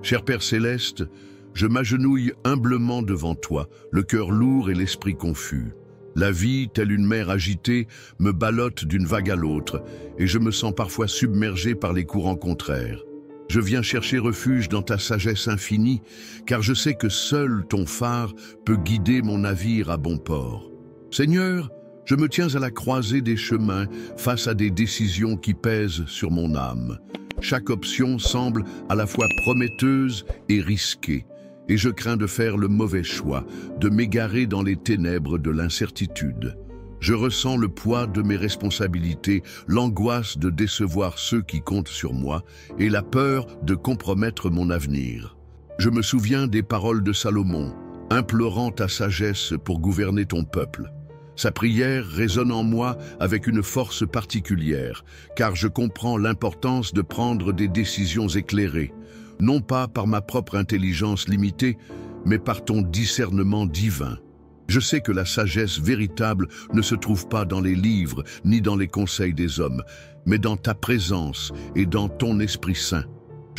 Cher Père Céleste, je m'agenouille humblement devant toi, le cœur lourd et l'esprit confus. La vie, telle une mer agitée, me ballotte d'une vague à l'autre, et je me sens parfois submergé par les courants contraires. Je viens chercher refuge dans ta sagesse infinie, car je sais que seul ton phare peut guider mon navire à bon port. Seigneur, je me tiens à la croisée des chemins face à des décisions qui pèsent sur mon âme. Chaque option semble à la fois prometteuse et risquée, et je crains de faire le mauvais choix, de m'égarer dans les ténèbres de l'incertitude. Je ressens le poids de mes responsabilités, l'angoisse de décevoir ceux qui comptent sur moi et la peur de compromettre mon avenir. Je me souviens des paroles de Salomon, implorant ta sagesse pour gouverner ton peuple. Sa prière résonne en moi avec une force particulière, car je comprends l'importance de prendre des décisions éclairées, non pas par ma propre intelligence limitée, mais par ton discernement divin. Je sais que la sagesse véritable ne se trouve pas dans les livres ni dans les conseils des hommes, mais dans ta présence et dans ton Esprit Saint.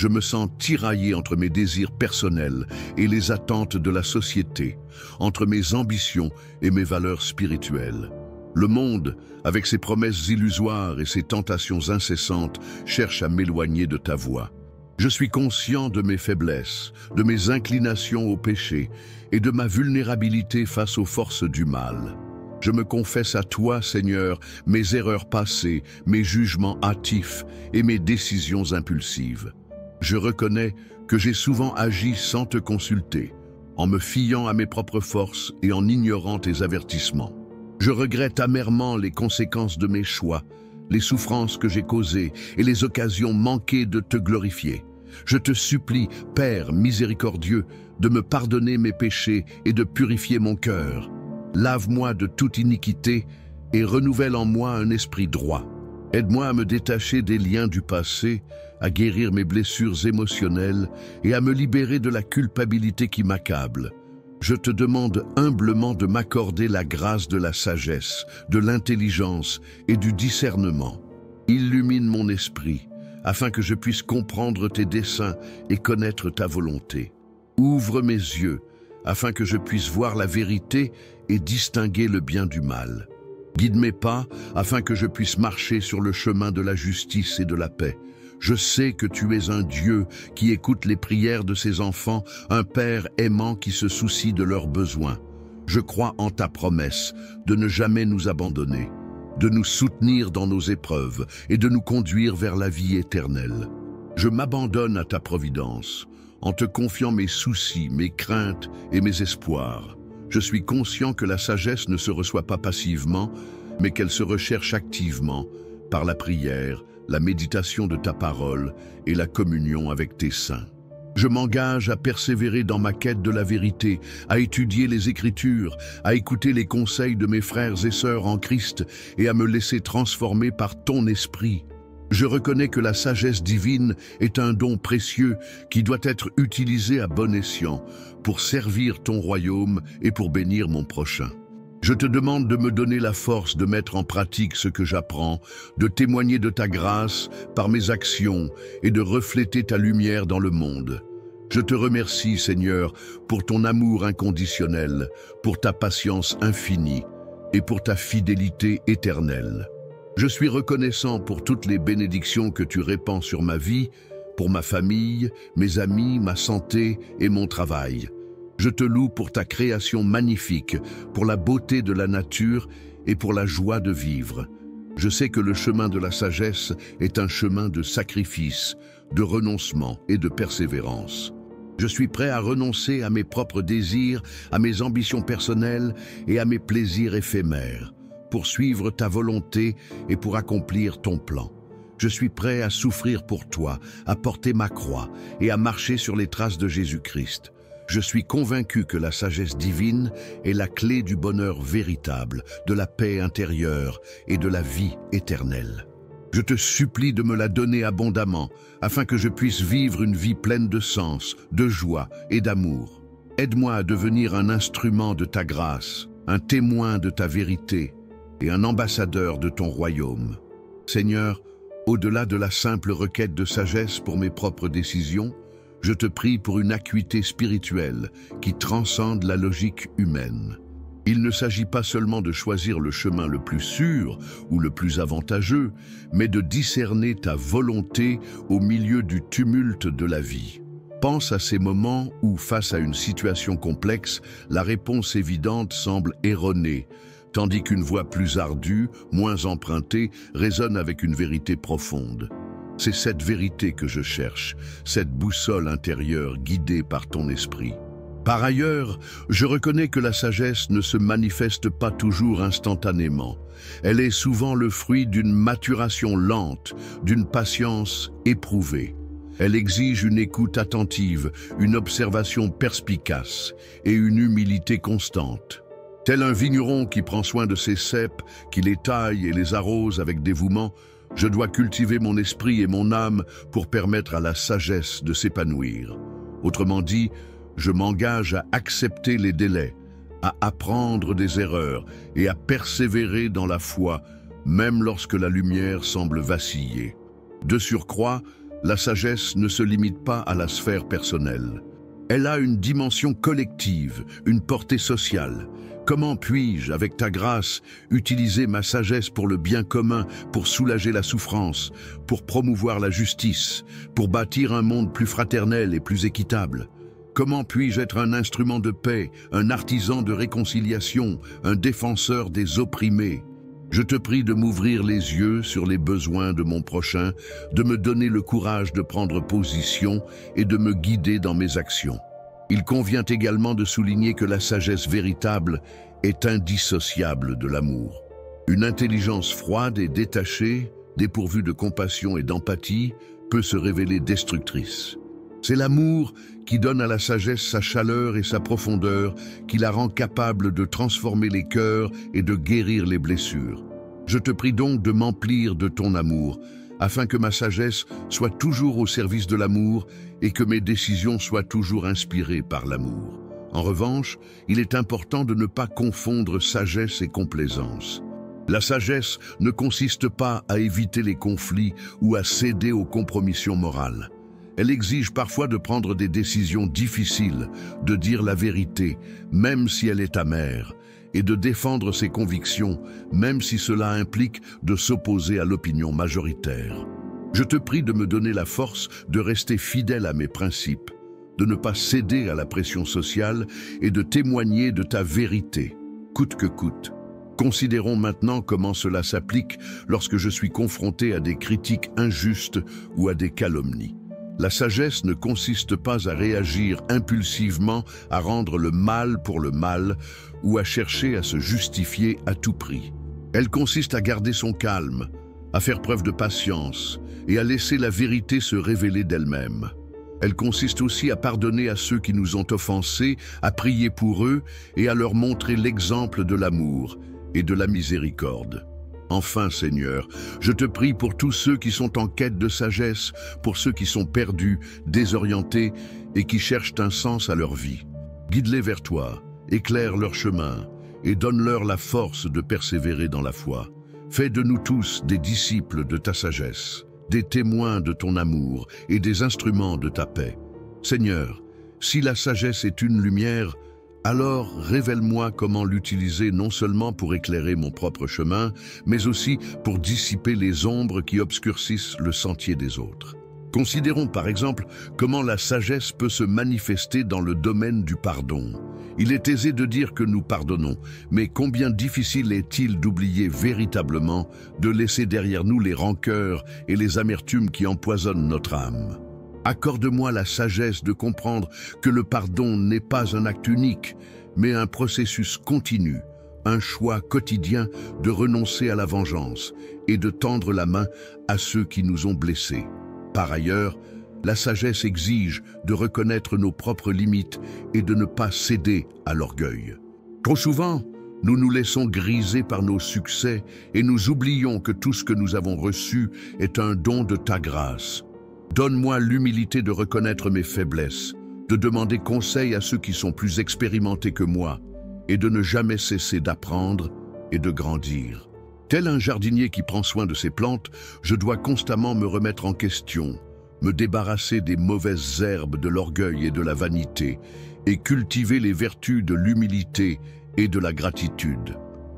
Je me sens tiraillé entre mes désirs personnels et les attentes de la société, entre mes ambitions et mes valeurs spirituelles. Le monde, avec ses promesses illusoires et ses tentations incessantes, cherche à m'éloigner de ta voie. Je suis conscient de mes faiblesses, de mes inclinations au péché et de ma vulnérabilité face aux forces du mal. Je me confesse à toi, Seigneur, mes erreurs passées, mes jugements hâtifs et mes décisions impulsives. Je reconnais que j'ai souvent agi sans te consulter, en me fiant à mes propres forces et en ignorant tes avertissements. Je regrette amèrement les conséquences de mes choix, les souffrances que j'ai causées et les occasions manquées de te glorifier. Je te supplie, Père miséricordieux, de me pardonner mes péchés et de purifier mon cœur. Lave-moi de toute iniquité et renouvelle en moi un esprit droit. Aide-moi à me détacher des liens du passé, à guérir mes blessures émotionnelles et à me libérer de la culpabilité qui m'accable. Je te demande humblement de m'accorder la grâce de la sagesse, de l'intelligence et du discernement. Illumine mon esprit, afin que je puisse comprendre tes desseins et connaître ta volonté. Ouvre mes yeux, afin que je puisse voir la vérité et distinguer le bien du mal. Guide mes pas, afin que je puisse marcher sur le chemin de la justice et de la paix. Je sais que tu es un Dieu qui écoute les prières de ses enfants, un Père aimant qui se soucie de leurs besoins. Je crois en ta promesse de ne jamais nous abandonner, de nous soutenir dans nos épreuves et de nous conduire vers la vie éternelle. Je m'abandonne à ta providence, en te confiant mes soucis, mes craintes et mes espoirs. Je suis conscient que la sagesse ne se reçoit pas passivement, mais qu'elle se recherche activement par la prière, la méditation de ta parole et la communion avec tes saints. Je m'engage à persévérer dans ma quête de la vérité, à étudier les Écritures, à écouter les conseils de mes frères et sœurs en Christ et à me laisser transformer par ton esprit. Je reconnais que la sagesse divine est un don précieux qui doit être utilisé à bon escient pour servir ton royaume et pour bénir mon prochain. Je te demande de me donner la force de mettre en pratique ce que j'apprends, de témoigner de ta grâce par mes actions et de refléter ta lumière dans le monde. Je te remercie, Seigneur, pour ton amour inconditionnel, pour ta patience infinie et pour ta fidélité éternelle. Je suis reconnaissant pour toutes les bénédictions que tu répands sur ma vie, pour ma famille, mes amis, ma santé et mon travail. Je te loue pour ta création magnifique, pour la beauté de la nature et pour la joie de vivre. Je sais que le chemin de la sagesse est un chemin de sacrifice, de renoncement et de persévérance. Je suis prêt à renoncer à mes propres désirs, à mes ambitions personnelles et à mes plaisirs éphémères, pour suivre ta volonté et pour accomplir ton plan. Je suis prêt à souffrir pour toi, à porter ma croix et à marcher sur les traces de Jésus-Christ. Je suis convaincu que la sagesse divine est la clé du bonheur véritable, de la paix intérieure et de la vie éternelle. Je te supplie de me la donner abondamment, afin que je puisse vivre une vie pleine de sens, de joie et d'amour. Aide-moi à devenir un instrument de ta grâce, un témoin de ta vérité et un ambassadeur de ton royaume. Seigneur, au-delà de la simple requête de sagesse pour mes propres décisions, Je te prie pour une acuité spirituelle qui transcende la logique humaine. Il ne s'agit pas seulement de choisir le chemin le plus sûr ou le plus avantageux, mais de discerner ta volonté au milieu du tumulte de la vie. Pense à ces moments où, face à une situation complexe, la réponse évidente semble erronée, tandis qu'une voie plus ardue, moins empruntée, résonne avec une vérité profonde. C'est cette vérité que je cherche, cette boussole intérieure guidée par ton esprit. Par ailleurs, je reconnais que la sagesse ne se manifeste pas toujours instantanément. Elle est souvent le fruit d'une maturation lente, d'une patience éprouvée. Elle exige une écoute attentive, une observation perspicace et une humilité constante. Tel un vigneron qui prend soin de ses cèpes, qui les taille et les arrose avec dévouement, je dois cultiver mon esprit et mon âme pour permettre à la sagesse de s'épanouir. Autrement dit, je m'engage à accepter les délais, à apprendre des erreurs et à persévérer dans la foi, même lorsque la lumière semble vaciller. De surcroît, la sagesse ne se limite pas à la sphère personnelle. Elle a une dimension collective, une portée sociale. Comment puis-je, avec ta grâce, utiliser ma sagesse pour le bien commun, pour soulager la souffrance, pour promouvoir la justice, pour bâtir un monde plus fraternel et plus équitable ? Comment puis-je être un instrument de paix, un artisan de réconciliation, un défenseur des opprimés ? Je te prie de m'ouvrir les yeux sur les besoins de mon prochain, de me donner le courage de prendre position et de me guider dans mes actions. Il convient également de souligner que la sagesse véritable est indissociable de l'amour. Une intelligence froide et détachée, dépourvue de compassion et d'empathie, peut se révéler destructrice. C'est l'amour qui donne à la sagesse sa chaleur et sa profondeur, qui la rend capable de transformer les cœurs et de guérir les blessures. Je te prie donc de m'emplir de ton amour, afin que ma sagesse soit toujours au service de l'amour et que mes décisions soient toujours inspirées par l'amour. En revanche, il est important de ne pas confondre sagesse et complaisance. La sagesse ne consiste pas à éviter les conflits ou à céder aux compromissions morales. Elle exige parfois de prendre des décisions difficiles, de dire la vérité, même si elle est amère, et de défendre ses convictions, même si cela implique de s'opposer à l'opinion majoritaire. Je te prie de me donner la force de rester fidèle à mes principes, de ne pas céder à la pression sociale et de témoigner de ta vérité, coûte que coûte. Considérons maintenant comment cela s'applique lorsque je suis confronté à des critiques injustes ou à des calomnies. La sagesse ne consiste pas à réagir impulsivement, à rendre le mal pour le mal ou à chercher à se justifier à tout prix. Elle consiste à garder son calme, à faire preuve de patience et à laisser la vérité se révéler d'elle-même. Elle consiste aussi à pardonner à ceux qui nous ont offensés, à prier pour eux et à leur montrer l'exemple de l'amour et de la miséricorde. Enfin, Seigneur, je te prie pour tous ceux qui sont en quête de sagesse, pour ceux qui sont perdus, désorientés et qui cherchent un sens à leur vie. Guide-les vers toi, éclaire leur chemin et donne-leur la force de persévérer dans la foi. Fais de nous tous des disciples de ta sagesse, des témoins de ton amour et des instruments de ta paix. Seigneur, si la sagesse est une lumière, alors révèle-moi comment l'utiliser non seulement pour éclairer mon propre chemin, mais aussi pour dissiper les ombres qui obscurcissent le sentier des autres. Considérons par exemple comment la sagesse peut se manifester dans le domaine du pardon. Il est aisé de dire que nous pardonnons, mais combien difficile est-il d'oublier véritablement, de laisser derrière nous les rancœurs et les amertumes qui empoisonnent notre âme. Accorde-moi la sagesse de comprendre que le pardon n'est pas un acte unique, mais un processus continu, un choix quotidien de renoncer à la vengeance et de tendre la main à ceux qui nous ont blessés. Par ailleurs, la sagesse exige de reconnaître nos propres limites et de ne pas céder à l'orgueil. Trop souvent, nous nous laissons griser par nos succès et nous oublions que tout ce que nous avons reçu est un don de ta grâce. Donne-moi l'humilité de reconnaître mes faiblesses, de demander conseil à ceux qui sont plus expérimentés que moi et de ne jamais cesser d'apprendre et de grandir. Tel un jardinier qui prend soin de ses plantes, je dois constamment me remettre en question. me débarrasser des mauvaises herbes de l'orgueil et de la vanité, et cultiver les vertus de l'humilité et de la gratitude.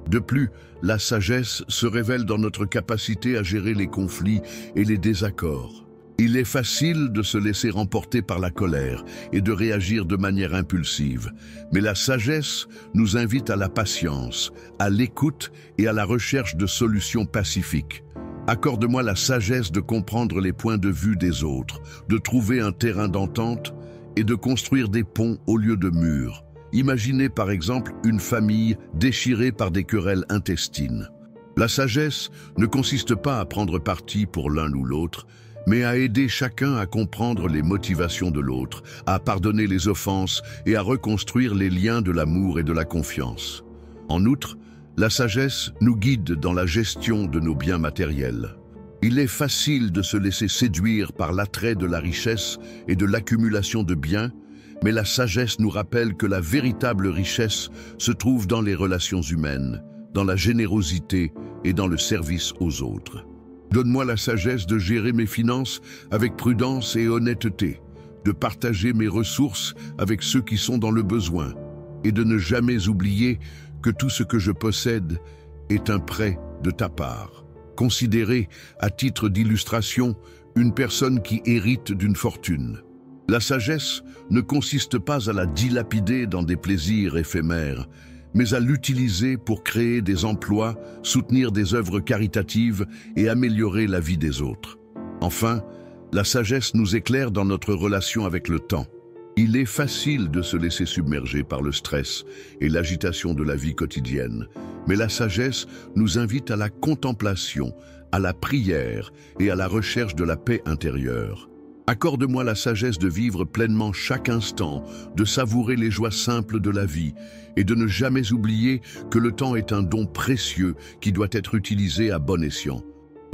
De plus, la sagesse se révèle dans notre capacité à gérer les conflits et les désaccords. Il est facile de se laisser emporter par la colère et de réagir de manière impulsive, mais la sagesse nous invite à la patience, à l'écoute et à la recherche de solutions pacifiques. Accorde-moi la sagesse de comprendre les points de vue des autres, de trouver un terrain d'entente et de construire des ponts au lieu de murs. Imaginez par exemple une famille déchirée par des querelles intestines. La sagesse ne consiste pas à prendre parti pour l'un ou l'autre, mais à aider chacun à comprendre les motivations de l'autre, à pardonner les offenses et à reconstruire les liens de l'amour et de la confiance. En outre, la sagesse nous guide dans la gestion de nos biens matériels. Il est facile de se laisser séduire par l'attrait de la richesse et de l'accumulation de biens, mais la sagesse nous rappelle que la véritable richesse se trouve dans les relations humaines, dans la générosité et dans le service aux autres. Donne-moi la sagesse de gérer mes finances avec prudence et honnêteté, de partager mes ressources avec ceux qui sont dans le besoin, et de ne jamais oublier que tout ce que je possède est un prêt de ta part. Considérez, à titre d'illustration, une personne qui hérite d'une fortune. La sagesse ne consiste pas à la dilapider dans des plaisirs éphémères, mais à l'utiliser pour créer des emplois, soutenir des œuvres caritatives et améliorer la vie des autres. Enfin, la sagesse nous éclaire dans notre relation avec le temps. Il est facile de se laisser submerger par le stress et l'agitation de la vie quotidienne, mais la sagesse nous invite à la contemplation, à la prière et à la recherche de la paix intérieure. Accorde-moi la sagesse de vivre pleinement chaque instant, de savourer les joies simples de la vie et de ne jamais oublier que le temps est un don précieux qui doit être utilisé à bon escient.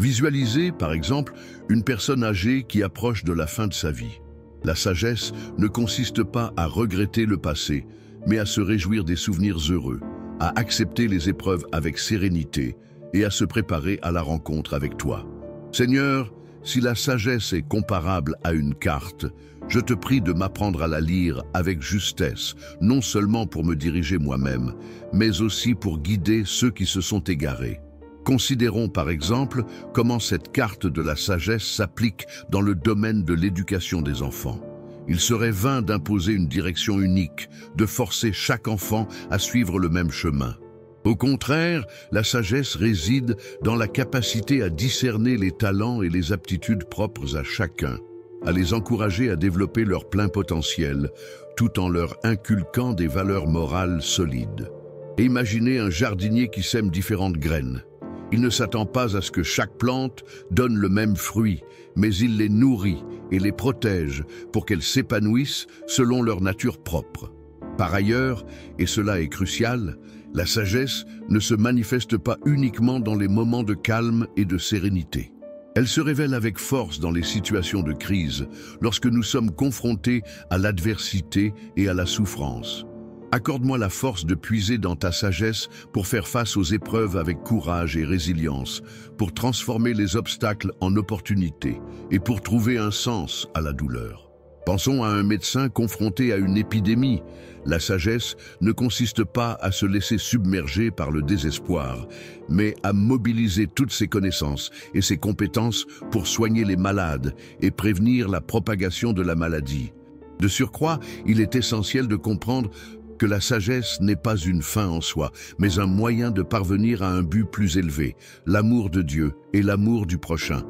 Visualisez, par exemple, une personne âgée qui approche de la fin de sa vie. La sagesse ne consiste pas à regretter le passé, mais à se réjouir des souvenirs heureux, à accepter les épreuves avec sérénité et à se préparer à la rencontre avec toi. Seigneur, si la sagesse est comparable à une carte, je te prie de m'apprendre à la lire avec justesse, non seulement pour me diriger moi-même, mais aussi pour guider ceux qui se sont égarés. Considérons par exemple comment cette carte de la sagesse s'applique dans le domaine de l'éducation des enfants. Il serait vain d'imposer une direction unique, de forcer chaque enfant à suivre le même chemin. Au contraire, la sagesse réside dans la capacité à discerner les talents et les aptitudes propres à chacun, à les encourager à développer leur plein potentiel, tout en leur inculquant des valeurs morales solides. Et imaginez un jardinier qui sème différentes graines. Il ne s'attend pas à ce que chaque plante donne le même fruit, mais il les nourrit et les protège pour qu'elles s'épanouissent selon leur nature propre. Par ailleurs, et cela est crucial, la sagesse ne se manifeste pas uniquement dans les moments de calme et de sérénité. Elle se révèle avec force dans les situations de crise, lorsque nous sommes confrontés à l'adversité et à la souffrance. Accorde-moi la force de puiser dans ta sagesse pour faire face aux épreuves avec courage et résilience, pour transformer les obstacles en opportunités et pour trouver un sens à la douleur. Pensons à un médecin confronté à une épidémie. La sagesse ne consiste pas à se laisser submerger par le désespoir, mais à mobiliser toutes ses connaissances et ses compétences pour soigner les malades et prévenir la propagation de la maladie. De surcroît, il est essentiel de comprendre que la sagesse n'est pas une fin en soi, mais un moyen de parvenir à un but plus élevé, l'amour de Dieu et l'amour du prochain.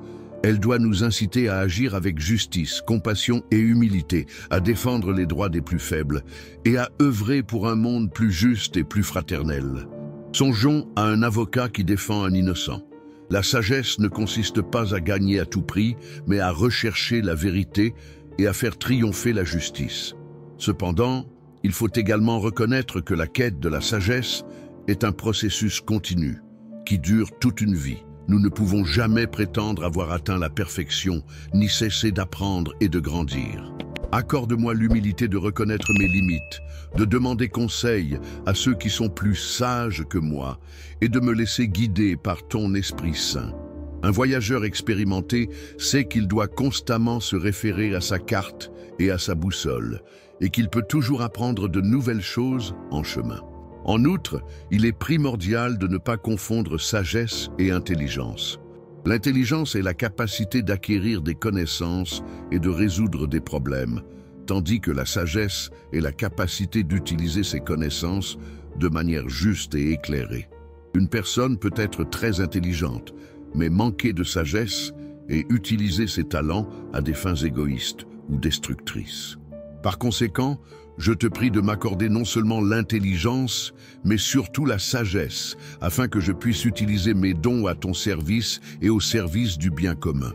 Elle doit nous inciter à agir avec justice, compassion et humilité, à défendre les droits des plus faibles et à œuvrer pour un monde plus juste et plus fraternel. Songeons à un avocat qui défend un innocent. La sagesse ne consiste pas à gagner à tout prix, mais à rechercher la vérité et à faire triompher la justice. Cependant, il faut également reconnaître que la quête de la sagesse est un processus continu, qui dure toute une vie. Nous ne pouvons jamais prétendre avoir atteint la perfection, ni cesser d'apprendre et de grandir. Accorde-moi l'humilité de reconnaître mes limites, de demander conseil à ceux qui sont plus sages que moi, et de me laisser guider par ton Esprit Saint. Un voyageur expérimenté sait qu'il doit constamment se référer à sa carte et à sa boussole, et qu'il peut toujours apprendre de nouvelles choses en chemin. En outre, il est primordial de ne pas confondre sagesse et intelligence. L'intelligence est la capacité d'acquérir des connaissances et de résoudre des problèmes, tandis que la sagesse est la capacité d'utiliser ces connaissances de manière juste et éclairée. Une personne peut être très intelligente, mais manquer de sagesse et utiliser ses talents à des fins égoïstes ou destructrices. Par conséquent, je te prie de m'accorder non seulement l'intelligence, mais surtout la sagesse, afin que je puisse utiliser mes dons à ton service et au service du bien commun.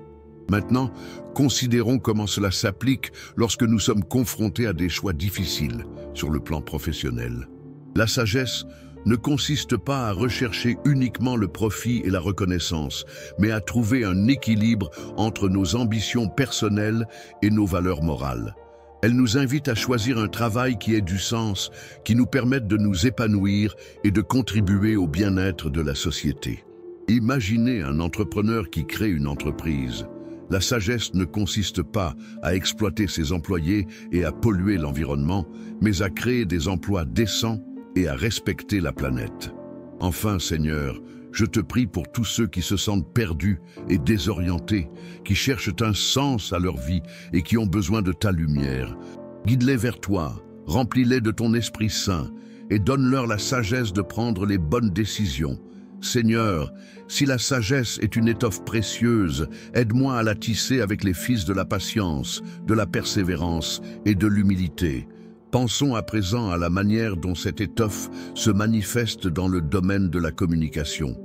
Maintenant, considérons comment cela s'applique lorsque nous sommes confrontés à des choix difficiles sur le plan professionnel. La sagesse ne consiste pas à rechercher uniquement le profit et la reconnaissance, mais à trouver un équilibre entre nos ambitions personnelles et nos valeurs morales. Elle nous invite à choisir un travail qui ait du sens, qui nous permette de nous épanouir et de contribuer au bien-être de la société. Imaginez un entrepreneur qui crée une entreprise. La sagesse ne consiste pas à exploiter ses employés et à polluer l'environnement, mais à créer des emplois décents et à respecter la planète. Enfin, Seigneur, je te prie pour tous ceux qui se sentent perdus et désorientés, qui cherchent un sens à leur vie et qui ont besoin de ta lumière. Guide-les vers toi, remplis-les de ton Esprit Saint et donne-leur la sagesse de prendre les bonnes décisions. Seigneur, si la sagesse est une étoffe précieuse, aide-moi à la tisser avec les fils de la patience, de la persévérance et de l'humilité. Pensons à présent à la manière dont cette étoffe se manifeste dans le domaine de la communication.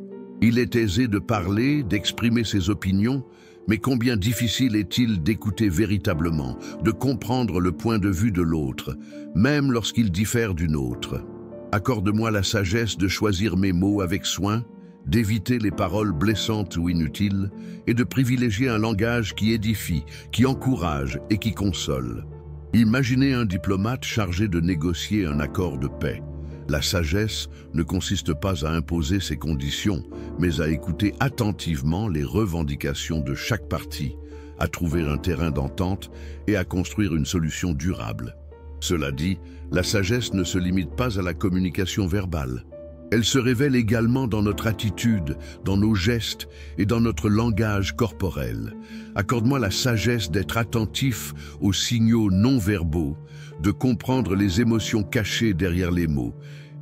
Il est aisé de parler, d'exprimer ses opinions, mais combien difficile est-il d'écouter véritablement, de comprendre le point de vue de l'autre, même lorsqu'il diffère du nôtre. Accorde-moi la sagesse de choisir mes mots avec soin, d'éviter les paroles blessantes ou inutiles, et de privilégier un langage qui édifie, qui encourage et qui console. Imaginez un diplomate chargé de négocier un accord de paix. La sagesse ne consiste pas à imposer ses conditions, mais à écouter attentivement les revendications de chaque partie, à trouver un terrain d'entente et à construire une solution durable. Cela dit, la sagesse ne se limite pas à la communication verbale. Elle se révèle également dans notre attitude, dans nos gestes et dans notre langage corporel. Accorde-moi la sagesse d'être attentif aux signaux non-verbaux, de comprendre les émotions cachées derrière les mots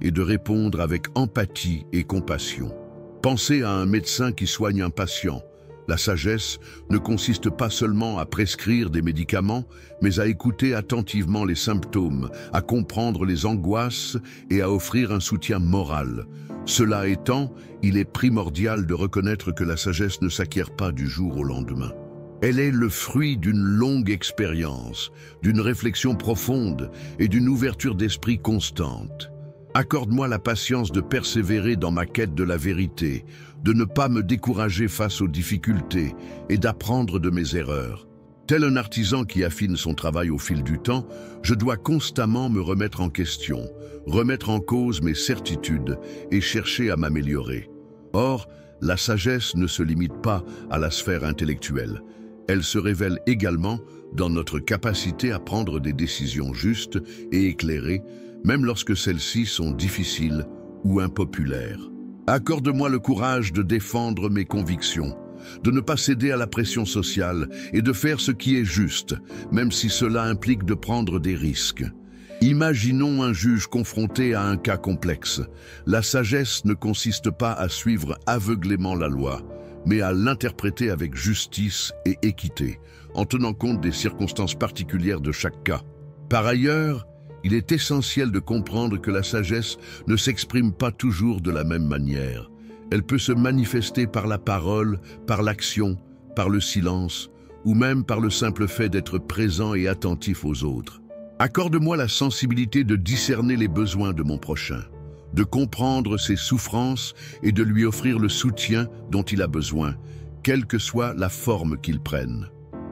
et de répondre avec empathie et compassion. Pensez à un médecin qui soigne un patient. La sagesse ne consiste pas seulement à prescrire des médicaments, mais à écouter attentivement les symptômes, à comprendre les angoisses et à offrir un soutien moral. Cela étant, il est primordial de reconnaître que la sagesse ne s'acquiert pas du jour au lendemain. Elle est le fruit d'une longue expérience, d'une réflexion profonde et d'une ouverture d'esprit constante. Accorde-moi la patience de persévérer dans ma quête de la vérité, de ne pas me décourager face aux difficultés et d'apprendre de mes erreurs. Tel un artisan qui affine son travail au fil du temps, je dois constamment me remettre en question, remettre en cause mes certitudes et chercher à m'améliorer. Or, la sagesse ne se limite pas à la sphère intellectuelle. Elle se révèle également dans notre capacité à prendre des décisions justes et éclairées, même lorsque celles-ci sont difficiles ou impopulaires. Accorde-moi le courage de défendre mes convictions, de ne pas céder à la pression sociale et de faire ce qui est juste, même si cela implique de prendre des risques. Imaginons un juge confronté à un cas complexe. La sagesse ne consiste pas à suivre aveuglément la loi, mais à l'interpréter avec justice et équité, en tenant compte des circonstances particulières de chaque cas. Par ailleurs, il est essentiel de comprendre que la sagesse ne s'exprime pas toujours de la même manière. Elle peut se manifester par la parole, par l'action, par le silence, ou même par le simple fait d'être présent et attentif aux autres. Accorde-moi la sensibilité de discerner les besoins de mon prochain, de comprendre ses souffrances et de lui offrir le soutien dont il a besoin, quelle que soit la forme qu'il prenne.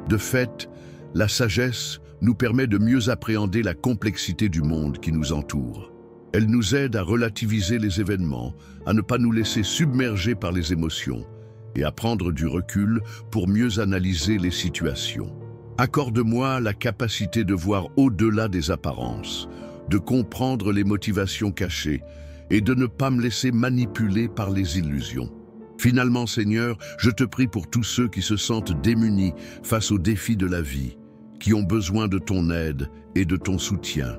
De fait, la sagesse nous permet de mieux appréhender la complexité du monde qui nous entoure. Elle nous aide à relativiser les événements, à ne pas nous laisser submerger par les émotions et à prendre du recul pour mieux analyser les situations. Accorde-moi la capacité de voir au-delà des apparences, de comprendre les motivations cachées et de ne pas me laisser manipuler par les illusions. Finalement, Seigneur, je te prie pour tous ceux qui se sentent démunis face aux défis de la vie, qui ont besoin de ton aide et de ton soutien.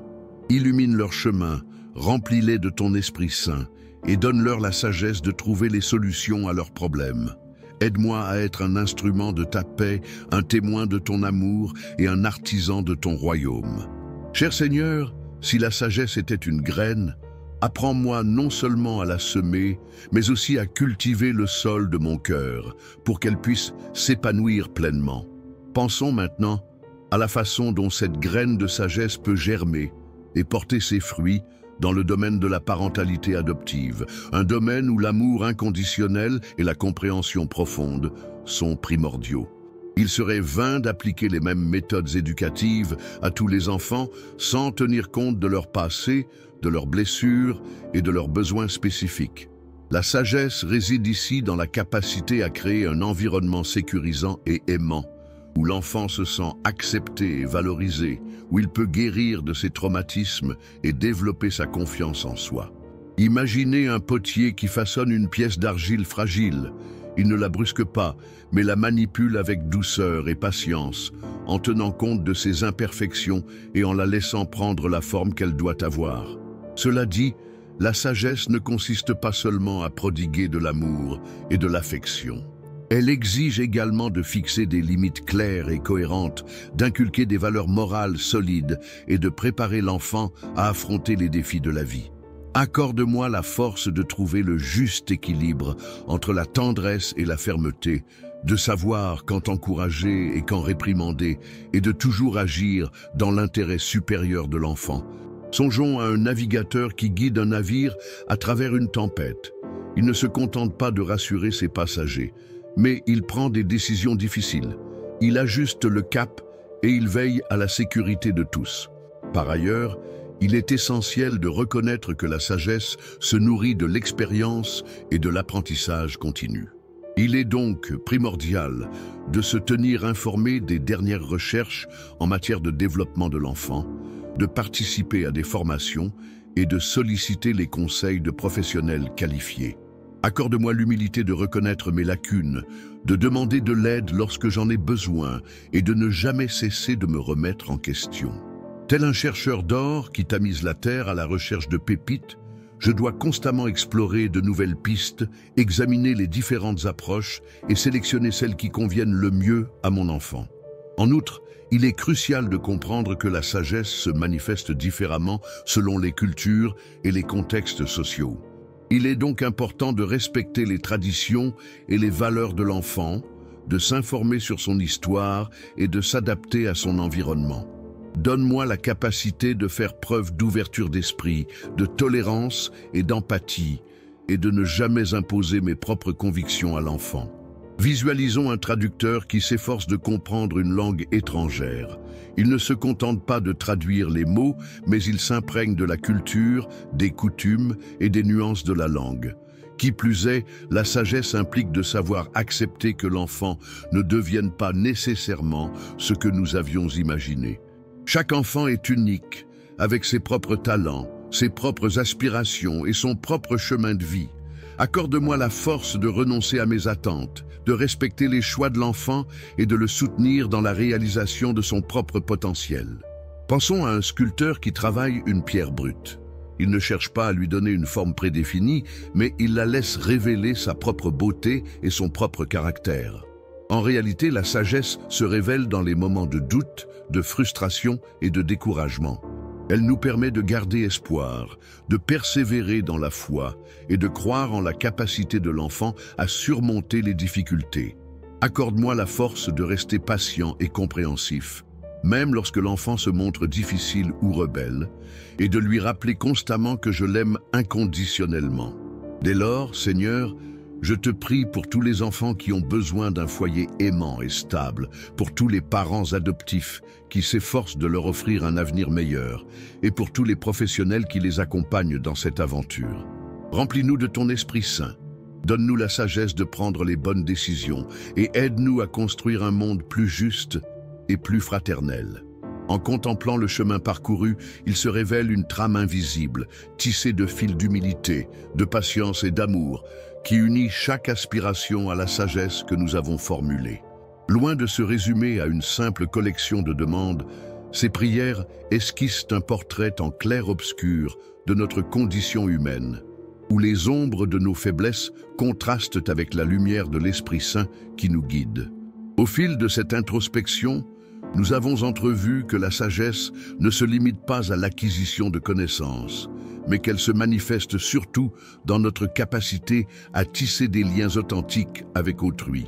Illumine leur chemin, remplis-les de ton Esprit Saint et donne-leur la sagesse de trouver les solutions à leurs problèmes. Aide-moi à être un instrument de ta paix, un témoin de ton amour et un artisan de ton royaume. Cher Seigneur, si la sagesse était une graine, apprends-moi non seulement à la semer, mais aussi à cultiver le sol de mon cœur, pour qu'elle puisse s'épanouir pleinement. Pensons maintenant à la façon dont cette graine de sagesse peut germer et porter ses fruits dans le domaine de la parentalité adoptive, un domaine où l'amour inconditionnel et la compréhension profonde sont primordiaux. Il serait vain d'appliquer les mêmes méthodes éducatives à tous les enfants sans tenir compte de leur passé, de leurs blessures et de leurs besoins spécifiques. La sagesse réside ici dans la capacité à créer un environnement sécurisant et aimant, où l'enfant se sent accepté et valorisé, où il peut guérir de ses traumatismes et développer sa confiance en soi. Imaginez un potier qui façonne une pièce d'argile fragile. Il ne la brusque pas, mais la manipule avec douceur et patience, en tenant compte de ses imperfections et en la laissant prendre la forme qu'elle doit avoir. Cela dit, la sagesse ne consiste pas seulement à prodiguer de l'amour et de l'affection. Elle exige également de fixer des limites claires et cohérentes, d'inculquer des valeurs morales solides et de préparer l'enfant à affronter les défis de la vie. Accorde-moi la force de trouver le juste équilibre entre la tendresse et la fermeté, de savoir quand encourager et quand réprimander, et de toujours agir dans l'intérêt supérieur de l'enfant. Songeons à un navigateur qui guide un navire à travers une tempête. Il ne se contente pas de rassurer ses passagers, mais il prend des décisions difficiles. Il ajuste le cap et il veille à la sécurité de tous. Par ailleurs, il est essentiel de reconnaître que la sagesse se nourrit de l'expérience et de l'apprentissage continu. Il est donc primordial de se tenir informé des dernières recherches en matière de développement de l'enfant, de participer à des formations et de solliciter les conseils de professionnels qualifiés. Accorde-moi l'humilité de reconnaître mes lacunes, de demander de l'aide lorsque j'en ai besoin et de ne jamais cesser de me remettre en question. Tel un chercheur d'or qui tamise la terre à la recherche de pépites, je dois constamment explorer de nouvelles pistes, examiner les différentes approches et sélectionner celles qui conviennent le mieux à mon enfant. En outre, il est crucial de comprendre que la sagesse se manifeste différemment selon les cultures et les contextes sociaux. Il est donc important de respecter les traditions et les valeurs de l'enfant, de s'informer sur son histoire et de s'adapter à son environnement. Donne-moi la capacité de faire preuve d'ouverture d'esprit, de tolérance et d'empathie, et de ne jamais imposer mes propres convictions à l'enfant. Visualisons un traducteur qui s'efforce de comprendre une langue étrangère. Il ne se contente pas de traduire les mots, mais il s'imprègne de la culture, des coutumes et des nuances de la langue. Qui plus est, la sagesse implique de savoir accepter que l'enfant ne devienne pas nécessairement ce que nous avions imaginé. Chaque enfant est unique, avec ses propres talents, ses propres aspirations et son propre chemin de vie. Accorde-moi la force de renoncer à mes attentes, de respecter les choix de l'enfant et de le soutenir dans la réalisation de son propre potentiel. Pensons à un sculpteur qui travaille une pierre brute. Il ne cherche pas à lui donner une forme prédéfinie, mais il la laisse révéler sa propre beauté et son propre caractère. En réalité, la sagesse se révèle dans les moments de doute, de frustration et de découragement. Elle nous permet de garder espoir, de persévérer dans la foi et de croire en la capacité de l'enfant à surmonter les difficultés. Accorde-moi la force de rester patient et compréhensif, même lorsque l'enfant se montre difficile ou rebelle, et de lui rappeler constamment que je l'aime inconditionnellement. Dès lors, Seigneur, je te prie pour tous les enfants qui ont besoin d'un foyer aimant et stable, pour tous les parents adoptifs qui s'efforcent de leur offrir un avenir meilleur, et pour tous les professionnels qui les accompagnent dans cette aventure. Remplis-nous de ton Esprit Saint. Donne-nous la sagesse de prendre les bonnes décisions et aide-nous à construire un monde plus juste et plus fraternel. En contemplant le chemin parcouru, il se révèle une trame invisible, tissée de fils d'humilité, de patience et d'amour, qui unit chaque aspiration à la sagesse que nous avons formulée. Loin de se résumer à une simple collection de demandes, ces prières esquissent un portrait en clair-obscur de notre condition humaine, où les ombres de nos faiblesses contrastent avec la lumière de l'Esprit Saint qui nous guide. Au fil de cette introspection, nous avons entrevu que la sagesse ne se limite pas à l'acquisition de connaissances, mais qu'elle se manifeste surtout dans notre capacité à tisser des liens authentiques avec autrui,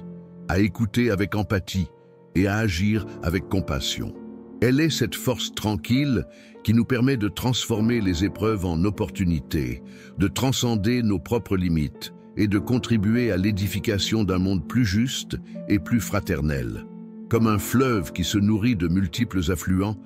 à écouter avec empathie et à agir avec compassion. Elle est cette force tranquille qui nous permet de transformer les épreuves en opportunités, de transcender nos propres limites et de contribuer à l'édification d'un monde plus juste et plus fraternel. Comme un fleuve qui se nourrit de multiples affluents,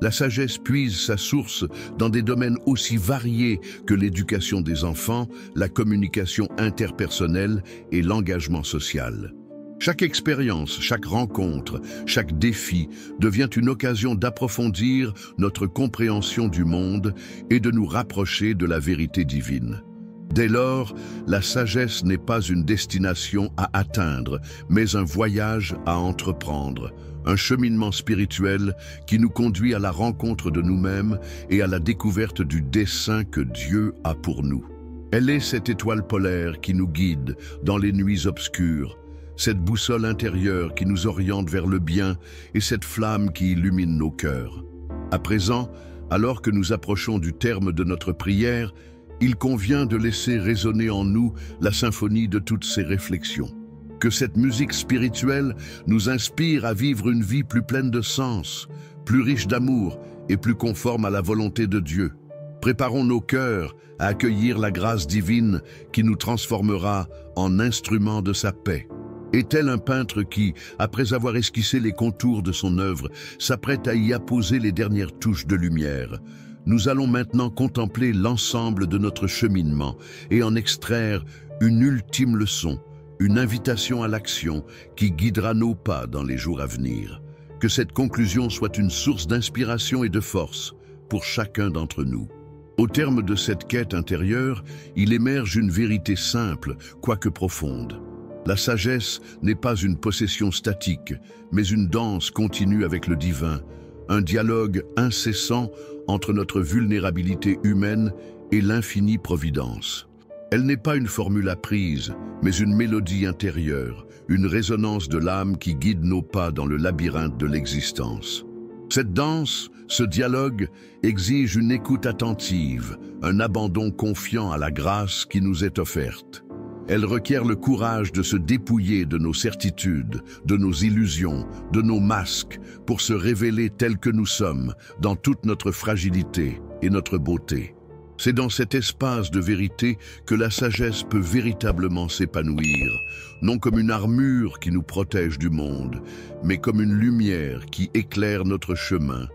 la sagesse puise sa source dans des domaines aussi variés que l'éducation des enfants, la communication interpersonnelle et l'engagement social. Chaque expérience, chaque rencontre, chaque défi devient une occasion d'approfondir notre compréhension du monde et de nous rapprocher de la vérité divine. Dès lors, la sagesse n'est pas une destination à atteindre, mais un voyage à entreprendre, un cheminement spirituel qui nous conduit à la rencontre de nous-mêmes et à la découverte du dessein que Dieu a pour nous. Elle est cette étoile polaire qui nous guide dans les nuits obscures, cette boussole intérieure qui nous oriente vers le bien et cette flamme qui illumine nos cœurs. À présent, alors que nous approchons du terme de notre prière, il convient de laisser résonner en nous la symphonie de toutes ces réflexions. Que cette musique spirituelle nous inspire à vivre une vie plus pleine de sens, plus riche d'amour et plus conforme à la volonté de Dieu. Préparons nos cœurs à accueillir la grâce divine qui nous transformera en instruments de sa paix. Et tel un peintre qui, après avoir esquissé les contours de son œuvre, s'apprête à y apposer les dernières touches de lumière, nous allons maintenant contempler l'ensemble de notre cheminement et en extraire une ultime leçon, une invitation à l'action qui guidera nos pas dans les jours à venir. Que cette conclusion soit une source d'inspiration et de force pour chacun d'entre nous. Au terme de cette quête intérieure, il émerge une vérité simple, quoique profonde. La sagesse n'est pas une possession statique, mais une danse continue avec le divin, un dialogue incessant entre notre vulnérabilité humaine et l'infinie providence. Elle n'est pas une formule apprise, mais une mélodie intérieure, une résonance de l'âme qui guide nos pas dans le labyrinthe de l'existence. Cette danse, ce dialogue, exige une écoute attentive, un abandon confiant à la grâce qui nous est offerte. Elle requiert le courage de se dépouiller de nos certitudes, de nos illusions, de nos masques, pour se révéler tels que nous sommes, dans toute notre fragilité et notre beauté. C'est dans cet espace de vérité que la sagesse peut véritablement s'épanouir, non comme une armure qui nous protège du monde, mais comme une lumière qui éclaire notre chemin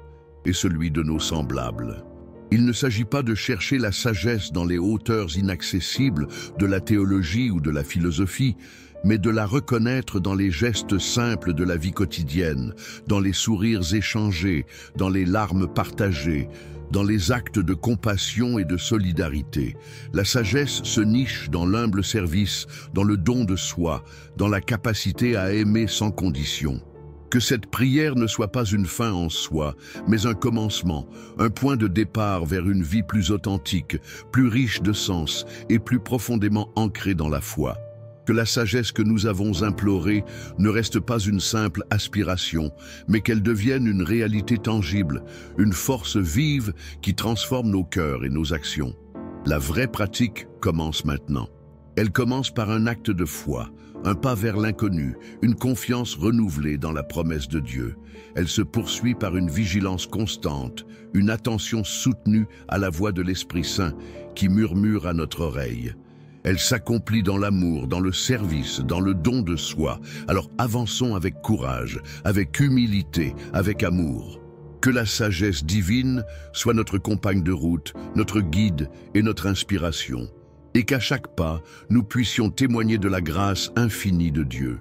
et celui de nos semblables. Il ne s'agit pas de chercher la sagesse dans les hauteurs inaccessibles de la théologie ou de la philosophie, mais de la reconnaître dans les gestes simples de la vie quotidienne, dans les sourires échangés, dans les larmes partagées, dans les actes de compassion et de solidarité. La sagesse se niche dans l'humble service, dans le don de soi, dans la capacité à aimer sans condition. Que cette prière ne soit pas une fin en soi, mais un commencement, un point de départ vers une vie plus authentique, plus riche de sens et plus profondément ancrée dans la foi. Que la sagesse que nous avons implorée ne reste pas une simple aspiration, mais qu'elle devienne une réalité tangible, une force vive qui transforme nos cœurs et nos actions. La vraie pratique commence maintenant. Elle commence par un acte de foi, un pas vers l'inconnu, une confiance renouvelée dans la promesse de Dieu. Elle se poursuit par une vigilance constante, une attention soutenue à la voix de l'Esprit Saint qui murmure à notre oreille. Elle s'accomplit dans l'amour, dans le service, dans le don de soi. Alors avançons avec courage, avec humilité, avec amour. Que la sagesse divine soit notre compagne de route, notre guide et notre inspiration. et qu'à chaque pas, nous puissions témoigner de la grâce infinie de Dieu.